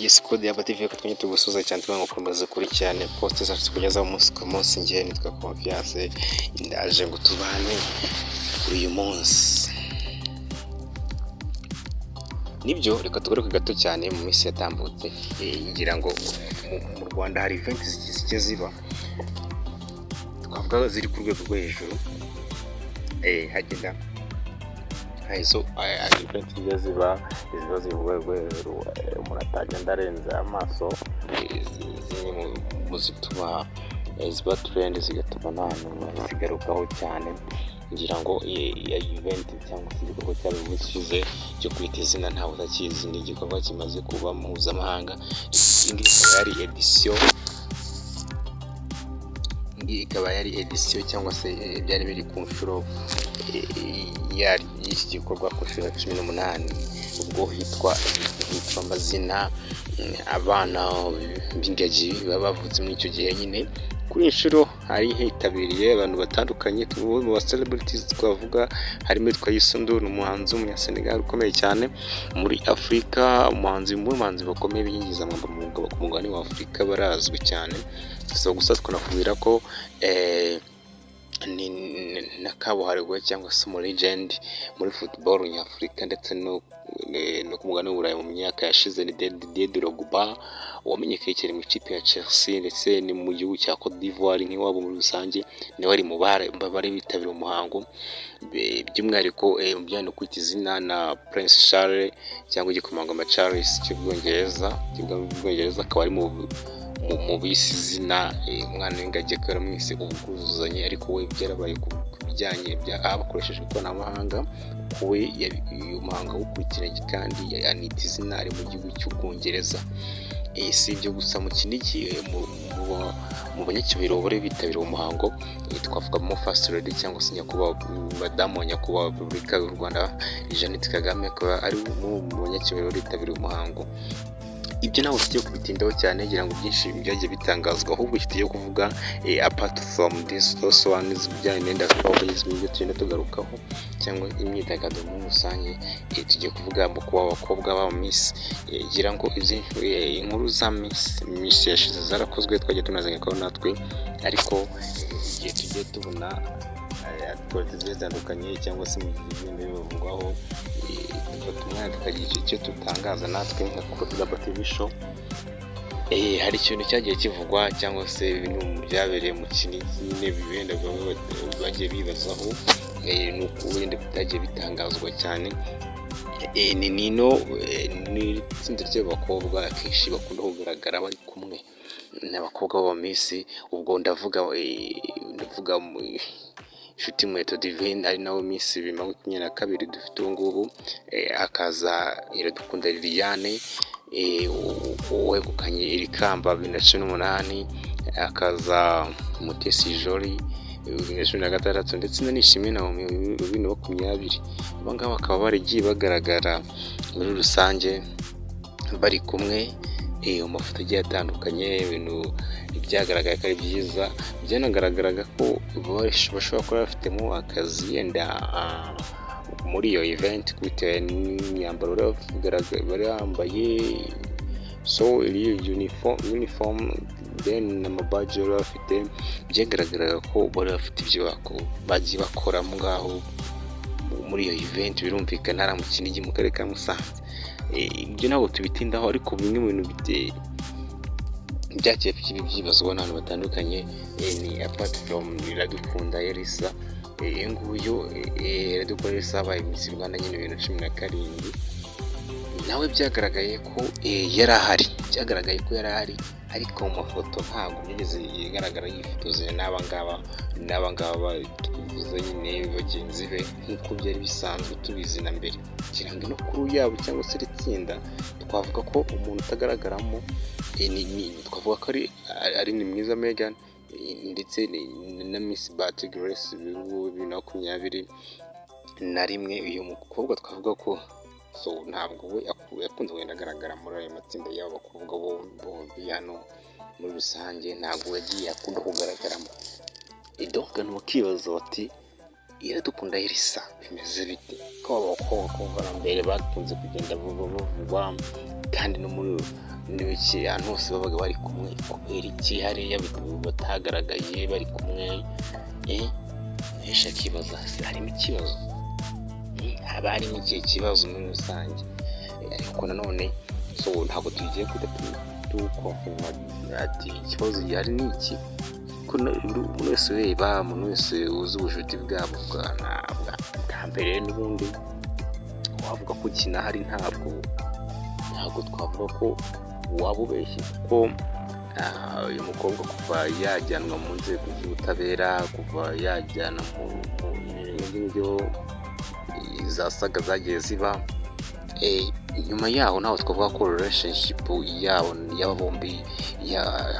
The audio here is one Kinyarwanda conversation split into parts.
Yes, Code Yaba TV ko twanye tugusuza cyane twamukomeza kuri cyane post zacu kugeza umunsi ku munsi ngiye nitwa Confiance ndaje ngo tubane uyu munsi. Nibyo reka tugaruke gato cyane mu minsi yatambutse ngira ngo mu Rwanda hari events zigiye ziba twavuga ziri ku rwego rwo hejuru hagenda haizo events zigiye ziba ziri ku rwego umuntu atagenda arenze amaso zimwe mu zituma ziba trend zigatuma n'ahantu zigarukaho cyane ngira ngo event cyangwa se igikorwa cyabo bishize cyo kwita izina ntawe utakizi ni igikorwa kimaze kuba mpuzamahanga. Ikaba yari edition cyangwa se byari biri ku nshuro yari iki gikorwa ku nshuro 18 ubwo hitwa amazina abana b'ingagi bavutse muri icyo gihe nyine. Kuri inshuro hari hitabiriye abantu batandukanye mu ba celebrities twavuga harimo Twayisundu umuhanzi w'umunyasenegal ukomeye cyane muri Afrika, umuhanzi bakomeye binjiza mu mugabane wa Afrika barazwi cyane. Gusa twanakubwira ko na kabuhariwe cyangwa se mu legend muri football nyafurika ndetse no ku mugabane w'Uburayi mu myaka yashize ni Didier Drogba wamenyekanye cyane mu ikipe ya Chelsea ndetse ni mu gihugu cya Cote d'Ivoire nk'iwabo muri rusange ni wari mu bari bitabira umuhango by'umwihariko mu bijyanye no kwita izina na Prince Charles cyangwa igikomangoma Charles cy'Ubwongereza akaba ari mu bisi izina umwana w'ingagi akaba mwise ubwuzuzanye ariko we byarabaye ku bijyanye bakoresheje ikoranabuhanga we uyu muhanga w'ukurikiranye kandi yanita izina ari mu gihugu cy'Ubwongereza. Si ibyo gusa mu kiniki mu banyacyubahiro bari bitabira umuhango twavugamo First Lady cyangwa se nyakubahwa madamu wa nyakubahwa Repubulika y'u Rwanda Jeannette Kagame akaba ari mu banyacyubahiro bitabira umuhango. Ibyo nawe tugiye kubitindaho cyane ngira ngo byinshi byagiye bitangazwa ahubwo tugiye kuvuga apart from this also one is bijyanye n'enda twavuze ibyo tugenda tugarukaho cyangwa imyidagaduro muri rusange. Tugiye kuvuga mu kuba abakobwa ba Miss ngira ngo izi inkuru za Miss yashize zarakozwe twagiye tunazanye ko natwe ariko igihe tugiye tubona aktivite zitandukanye cyangwa se mu gihe bivugwaho tugatuma tukagira icyo tutangaza natwe nka Yaba TV show. Hari ikintu cyagiye kivugwa cyangwa se ibintu byabereye mu kiniki n'ibibenda bagiye bibazaho nuko wenda bitagiye bitangazwa cyane. Ni itsinda ry'abakobwa akenshi bakunda kugaragara bari kumwe n'abakobwa ba Miss ubwo ndavuga Nshuti Muheto Divine ari nawe Miss 2022 dufite ubu ngubu akaza Iradukunda Liliane wegukanye iri kamba 2018 akaza Mutesi Jolly 2016 ndetse na Nishimwe na 2020 abangaba bakaba baragiye bagaragara muri rusange bari kumwe mu mafoto agiye atandukanye ibintu byagaragaye ko ari byiza byanagaragaraga ko bashobora kuba bafitemo akazi yenda muri iyo event bitewe n'imyambaro bari bambaye so uniform then n'amabaji bari bafite byagaragaraga ko bari bafite ibyo bagiye bakora mu ngaho muri iyo event birumvikana ari mu Kinigi mu karere ka Musanze. Ibyo nabo tubitindaho ariko bimwe mu bintu byagiye byibazwa n'abantu batandukanye ni apart from Iradukunda Elisa nguyu Iradukunda Elisa abaye Miss Rwanda nyine 2017 nawe byagaragaye ko yari ahari ariko mu mafoto ntabwo byigeze igaragara yifotoze n'abangaba tuvuze nyine bagenzi be nk'uko byari bisanzwe tubizi na mbere kiranga no kuri yabo cyangwa se itsinda twavuga ko umuntu utagaragaramo twavuga ko ari ni mwiza Megan ndetse na Miss Bahati Grace 2021 uyu mukobwa twavuga ko so ntabwo we yakunze wenda agaragara muri ayo matsinda y'abakobwa bombi hano muri rusange ntabwo yagiye akunda kugaragaramo. Donc nukibaza bati Iradukunda Elisa bimeze bite ko abakobwa kuva mbere bakunze kugenda bavugwa kandi no muri n'iki ahantu hose babaga bari kumwe, kubera iki hariya batagaragaye bari kumwe, benshi akibaza harimo ikibazo, haba harimo ikihe kibazo muri rusange. Ariko nanone ntabwo tugiye kujya tukonfirma ati ikibazo gihari ni iki, kuko umuntu wese ureba, umuntu wese uzi ubucuti bwabo bwa mbere n'ubundi wavuga ko kinahari, ntabwo twavuga ko waba ubeshye, kuko uyu mukobwa kuva yajyanwa mu nzego z'ubutabera, kuva yajyana mu byo zasaga zagiye ziba, nyuma yaho naho twavuga ko relationship yabo bombi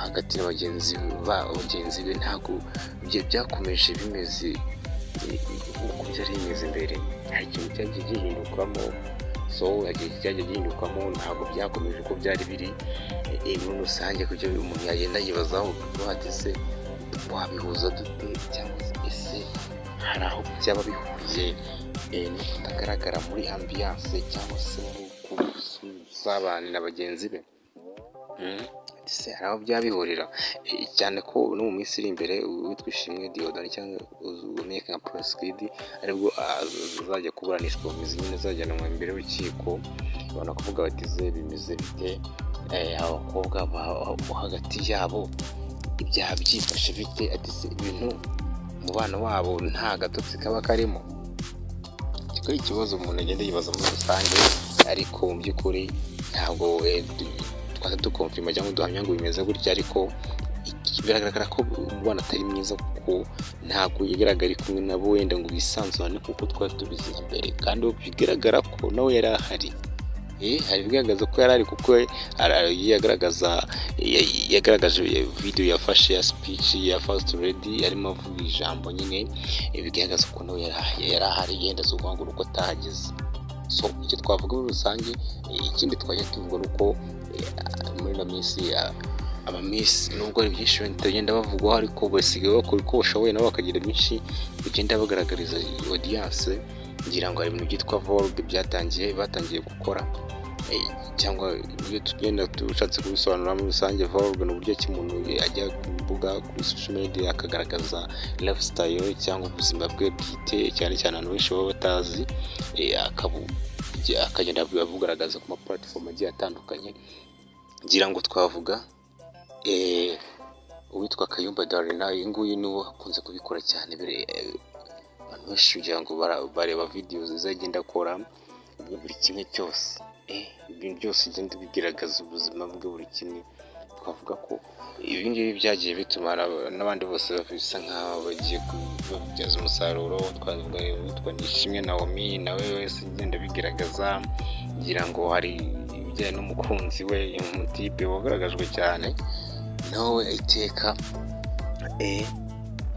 hagati y'abagenzi be ntabwo byakomeje bimeze uko byari bimeze mbere. Hari ikintu cyagiye gihindukamo, cyagiye gihindukamo, ntabwo byakomeje uko byari biri muri rusange, kuko umuntu yagenda yibazaho ati se wabihuza dute, cyangwa ese hari aho byaba bihuriye no kutagaragara muri ambiance cyangwa se muri gusabana na bagenzi be. Se hari aho byabihurira, cyane ko no mu minsi iri imbere uwitwa Ishimwe Diodore cyangwa umenyeka nka Prince Kid aribwo azajya kuburanishwa mu mizi nyine, azajyanwa imbere y'urukiko, babona kuvuga bati ze bimeze bite, abakobwa hagati yabo ibyaha byifashe bite, ati se ibintu umubano wabo nta gatotsi kaba karimo. Kiko ikibazo umuntu agenda yibaza muri rusange, ariko mu by'ukuri ntabwo twata dukonfirma cyangwa duhamya ngo bimeze gutya, ariko biragaragara ko umubano atari mwiza, kuko ntabwo yagaragara kumwe nabo wenda ngo bisanzurane kuko twari tubizi mbere, kandi bigaragara ko nawe yari ahari. Hari bigaragaza ko yari ari, kuko yagaragaje video yafashe ya speech ya First Lady arimo avuga ijambo nyine, bigaragaza ko nawe yari ahari, yenda zo guhangura uko atahageze. Icyo twavuga muri rusange. Ikindi twajya tuvuga nuko muri la minsi abamisi nubwo ari byinshi bagenda bavugwaho, ariko basigaye bakora uko bashoboye nabo bakagira byinshi bigenda bagaragariza audience. Ngira ngo hari ibintu byitwa Vogue batangiye gukora, cyangwa ibyo tugenda tushatse kubisobanura muri rusange. Vogue ni uburyo ki umuntu ajya kuvuga kuri social media akagaragaza lifestyle cyangwa ubuzima bwe bwite, cyane cyane abantu benshi baba batazi, akagenda abugaragaza ku ma platform agiye atandukanye. Ngira ngo twavuga uwitwa Kayumba Darina, uyu nguyu niwe akunze kubikora cyane. Abantu benshi kugira ngo bareba videos zagenda akora buri kimwe cyose, ibintu byose igenda bigaragaza ubuzima bwe buri kimwe. Twavuga ko ibi ngibi byagiye bituma n'abandi bose bisa nkaho bagiye kubyaza umusaruro. Twavuga witwa Nishimwe Naomi, nawe wese igenda bigaragaza. Ngira ngo hari ibijyanye n'umukunzi we, umutipe wagaragajwe cyane, nawe iteka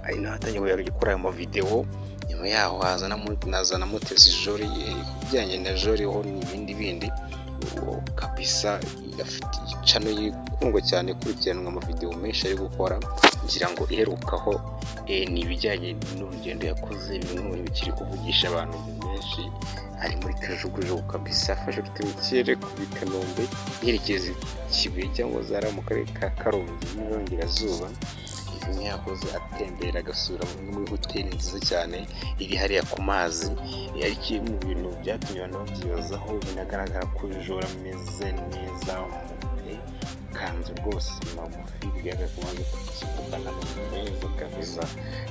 ari natangiye gukora ayo video. Nyuma yaho nazana Mutesi Jolly, kubijyanye na Jolly ho n'ibindi kabisa. Afite channel yikundwa cyane, kurikiranwa ama video menshi ari gukora. Ngira ngo iherukaho ni ibijyanye n'urugendo yakoze, ibintu bikiri kuvugisha abantu benshi. Ari muri kajugujugu kabisa, afashe urutemikere ku Kanombe yerekeza Kibuye cyangwa Zara mu karere ka Karongi mu Burengerazuba. Ibintu yakoze atembera agasura muri hoteli nziza cyane iri hariya ku mazi. Yari kimwe mu bintu byatumye abantu babyibazaho, binagaragara ko Jolly ameze neza, kanzu rwose magufi, bigaragara ko amaze kukivugana neza kabisa.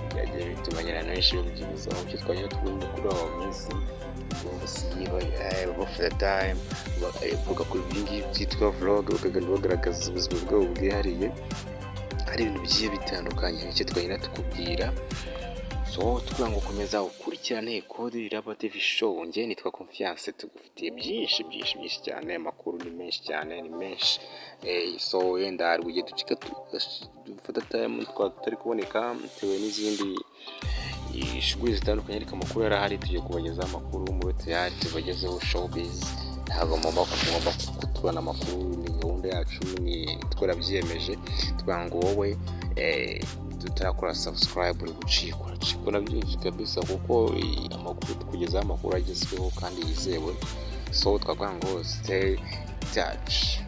Byagiye bituma nyirana benshi babyibazaho. Icyo twajya tugomba kuri aho minsi bafata time bavuga kuri ibingibi byitwa vlog, bakagenda bagaragaza ubuzima bwabo bwihariye. Hari ibintu bigiye bitandukanye, icyo twagenda tukubwira. Tuvuga ngo komeza ukurikirane Kode Iraba TV show. Njye nitwa Confiance, tugufitiye byinshi cyane. Amakuru ni menshi cyane, ni menshi. Wenda hari ugiye ducika dufata time twatari kuboneka bitewe n'izindi shughuli zitandukanye, ariko amakuru yarahari. Tugiye kubagezaho amakuru muri tayari, tubagezeho showbiz. Ntabwo mugomba kutubona amakuru, ni gahunda yacu, ni twarabyiyemeje. Tuvuga ngo wowe tutarakora subscribe uri gucikwa na byinshi kabisa, kuko amakuru tukugezaho amakuru agezweho kandi yizewe. Twavuga ngo stay touch.